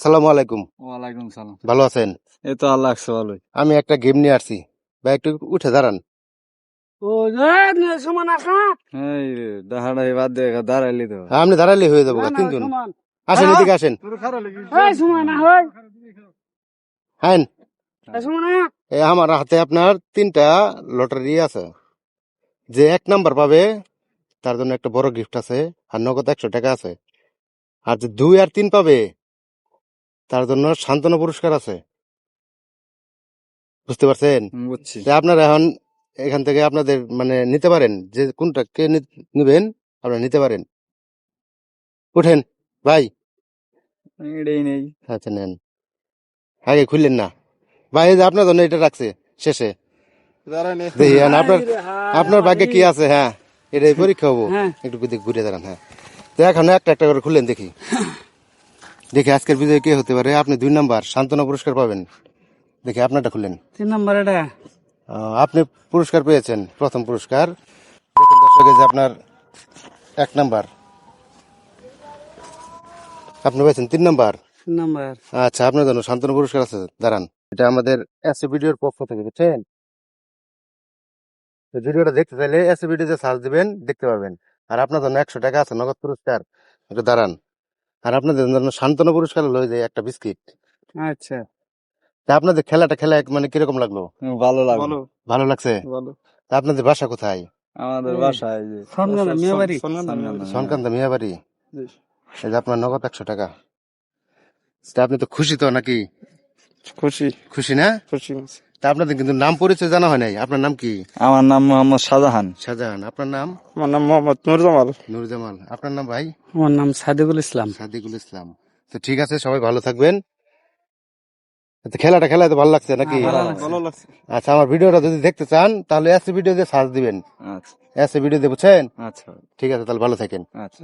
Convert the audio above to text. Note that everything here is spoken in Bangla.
আসসালামু আলাইকুম। ওয়ালাইকুম সালাম। ভালো আছেন? এই তো আল্লাহ রাখছে ভালোই। আমি একটা গেম নিয়ে আসছি ভাই, একটু উঠে দাঁড়ান। এই রে দাহাড়া বাদ দে দাঁড়াইলি তো। আপনি দাঁড়ালে হয়ে যাবো তিনজন। আসেন এদিকে আসেন। হ্যাঁ, আমার হাতে আপনার 3টা লটারি আছে। যে 1 নাম্বার পাবে তার জন্য একটা বড় গিফট আছে, আর নগদ 100 টাকা আছে। আর যে 2 আর 3 পাবে তার জন্য সান্ত্বনা পুরস্কার আছে। বুঝতে পারছেন? বুঝছি। তো আপনারা এখন এখান থেকে আপনাদের মানে নিতে পারেন, যে কোনটা কে নিবেন আপনারা নিতে পারেন। উঠেন ভাই। এটাই নেই। আচ্ছা নেন, আগে খুললেন না ভাই, এই যে আপনার জন্য এটা রাখছে শেষে। দেখি আপনার আপনার ভাগ্যে কি আছে। হ্যাঁ, এটাই পরীক্ষা হবো। একটু ঘুরে দাঁড়ান। হ্যাঁ, তো এখন একটা একটা করে খুললেন দেখি। দেখি আজকের বিজয় কে হতে পারে। আপনি 2 নাম্বার সান্ত্বনা পুরস্কার পাবেন। দেখি আপনারটা খুললেন। 3 নাম্বার এটা। আপনি পুরস্কার পেয়েছেন, প্রথম পুরস্কার। দেখুন দর্শক, এই যে আপনার 1 নাম্বার, আপনি পেয়েছেন 3 নাম্বার। 3 নাম্বার। আচ্ছা, আপনার জন্য সান্ত্বনা পুরস্কার আছে, দাঁড়ান। এটা আমাদের এসএ ভিডিওর পক্ষ থেকে, বুঝছেন? তো ভিডিওটা দেখতে চাইলে এসএ ভিডিওতে সার্চ দিবেন, দেখতে পাবেন। আর আপনার জন্য 100 টাকা আছে নগদ পুরস্কার, একটু দাঁড়ান। আর আপনাদের জন্য সান্ত্বনা পুরস্কার হলো যে একটা বিস্কিট। আচ্ছা, তা আপনাদের খেলাটা খেলা মানে কিরকম লাগলো? ভালো লাগলো। ভালো লাগছে? ভালো। তা আপনাদের বাসা কোথায়? আমাদের বাসায় এই যে সনকান্দা মিয়াবাড়ি। সনকান্দা মিয়াবাড়ি। এই যে আপনার নগদ 100 টাকা। তা আপনি তো খুশি তো নাকি? খুশি। খুশি না? খুশি। তা আপনাদের কিন্তু নাম পরিচয় জানা হয় নাই। আপনার নাম কি? আমার নাম মোহাম্মদ শাহজাহান। শাহজাহান। আপনার নাম? আমার নাম মোহাম্মদ নুরজামাল। নুরজামাল। আপনার নাম ভাই? আমার নাম সাদিকুল ইসলাম। সাদিকুল ইসলাম। তো ঠিক আছে, সবাই ভালো থাকবেন। তো খেলাটা খেলাতে ভালো লাগছে নাকি? ভালো লাগছে। আচ্ছা, আমার ভিডিওটা যদি দেখতে চান তাহলে এসএ ভিডিও দিয়ে সার্চ দিবেন। আচ্ছা এসএ ভিডিও দিয়ে, বুঝছেন? আচ্ছা ঠিক আছে, তাহলে ভালো থাকেন। আচ্ছা।